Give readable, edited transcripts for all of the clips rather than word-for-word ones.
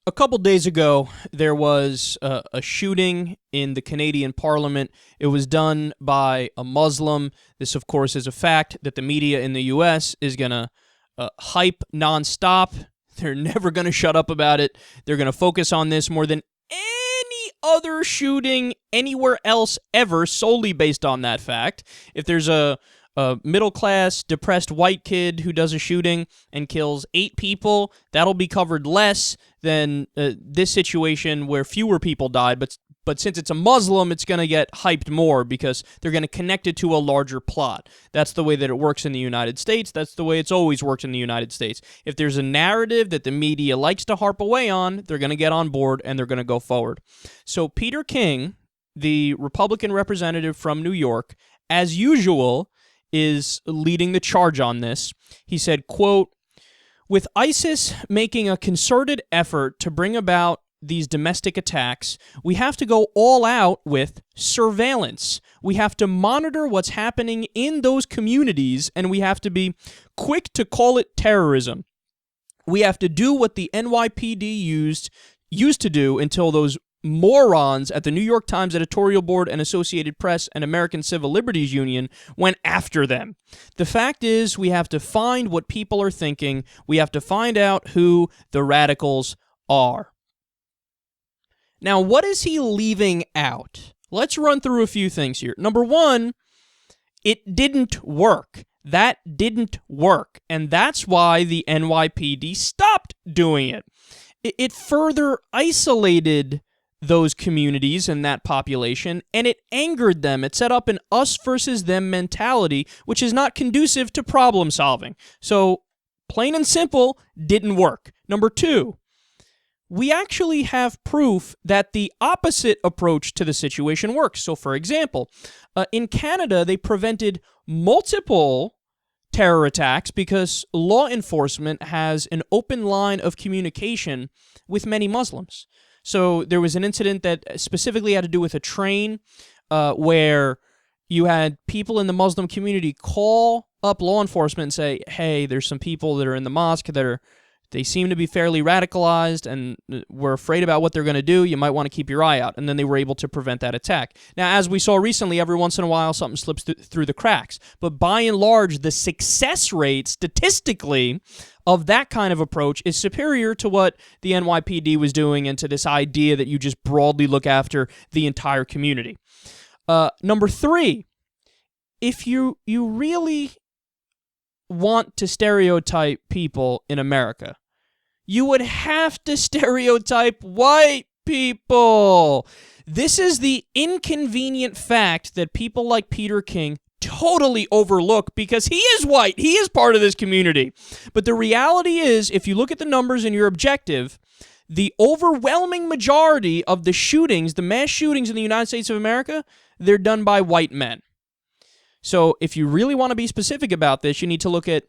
A couple days ago, there was a shooting in the Canadian Parliament. It was done by a Muslim. This, of course, is a fact that the media in the U.S. is going to hype nonstop. They're never going to shut up about it. They're going to focus on this more than any other shooting anywhere else ever, solely based on that fact. If there's a middle-class, depressed white kid who does a shooting and kills 8 people, that'll be covered less than this situation where fewer people died. But since it's a Muslim, it's going to get hyped more because they're going to connect it to a larger plot. That's the way that it works in the United States. That's the way it's always worked in the United States. If there's a narrative that the media likes to harp away on, they're going to get on board and they're going to go forward. So Peter King, the Republican representative from New York, as usual, is leading the charge on this. He said, quote, "With ISIS making a concerted effort to bring about these domestic attacks, we have to go all out with surveillance. We have to monitor what's happening in those communities, and we have to be quick to call it terrorism. We have to do what the NYPD used to do until those morons at the New York Times editorial board and Associated Press and American Civil Liberties Union went after them. The fact is, we have to find what people are thinking. We have to find out who the radicals are." Now, what is he leaving out? Let's run through a few things here. Number one, it didn't work. That didn't work. And that's why the NYPD stopped doing it. It further isolated those communities and that population, and it angered them. It set up an us versus them mentality, which is not conducive to problem solving. So, plain and simple, didn't work. Number two, we actually have proof that the opposite approach to the situation works. So, for example, in Canada, they prevented multiple terror attacks because law enforcement has an open line of communication with many Muslims. So there was an incident that specifically had to do with a train where you had people in the Muslim community call up law enforcement and say, hey, there's some people that are in the mosque that they seem to be fairly radicalized and we're afraid about what they're going to do. You might want to keep your eye out. And then they were able to prevent that attack. Now, as we saw recently, every once in a while, something slips through the cracks. But by and large, the success rate statistically of that kind of approach is superior to what the NYPD was doing and to this idea that you just broadly look after the entire community. Number three, if you really want to stereotype people in America, you would have to stereotype white people. This is the inconvenient fact that people like Peter King totally overlook because he is white. He is part of this community. But the reality is, if you look at the numbers and you're objective, the overwhelming majority of the shootings, the mass shootings in the United States of America, they're done by white men. So if you really want to be specific about this, you need to look at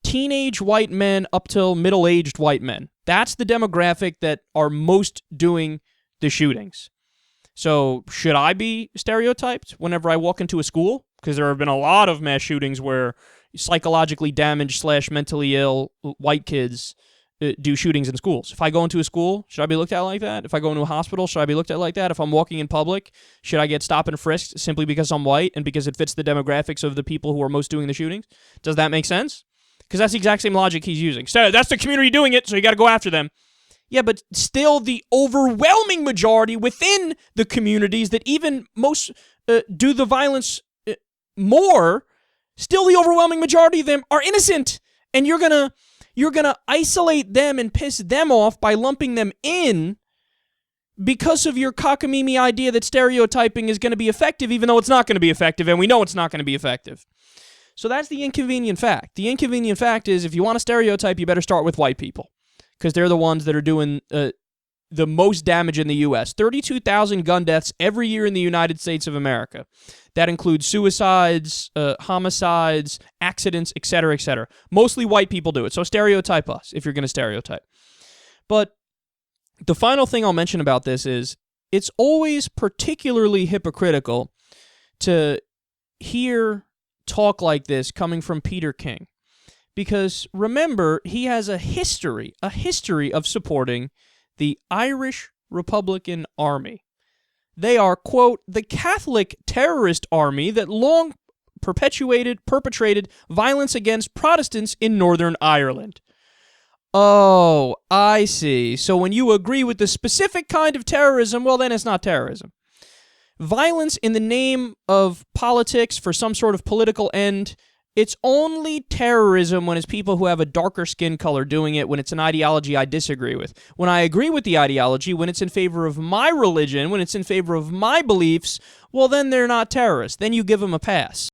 teenage white men up till middle-aged white men. That's the demographic that are most doing the shootings. So should I be stereotyped whenever I walk into a school? Because there have been a lot of mass shootings where psychologically damaged / mentally ill white kids do shootings in schools. If I go into a school, should I be looked at like that? If I go into a hospital, should I be looked at like that? If I'm walking in public, should I get stopped and frisked simply because I'm white and because it fits the demographics of the people who are most doing the shootings? Does that make sense? Because that's the exact same logic he's using. So that's the community doing it, so you got to go after them. Yeah, but still the overwhelming majority within the communities that even most do the violence more, still the overwhelming majority of them are innocent. And you're gonna isolate them and piss them off by lumping them in because of your cockamamie idea that stereotyping is going to be effective, even though it's not going to be effective, and we know it's not going to be effective. So that's the inconvenient fact. The inconvenient fact is if you want to stereotype, you better start with white people because they're the ones that are doing the most damage in the U.S. 32,000 gun deaths every year in the United States of America. That includes suicides, homicides, accidents, etc., etc. Mostly white people do it, so stereotype us if you're going to stereotype. But the final thing I'll mention about this is it's always particularly hypocritical to hear talk like this coming from Peter King. Because remember, he has a history of supporting the Irish Republican Army. They are, quote, the Catholic terrorist army that long perpetrated violence against Protestants in Northern Ireland. Oh, I see. So when you agree with the specific kind of terrorism, well, then it's not terrorism. Violence in the name of politics for some sort of political end, it's only terrorism when it's people who have a darker skin color doing it, when it's an ideology I disagree with. When I agree with the ideology, when it's in favor of my religion, when it's in favor of my beliefs, well, then they're not terrorists. Then you give them a pass.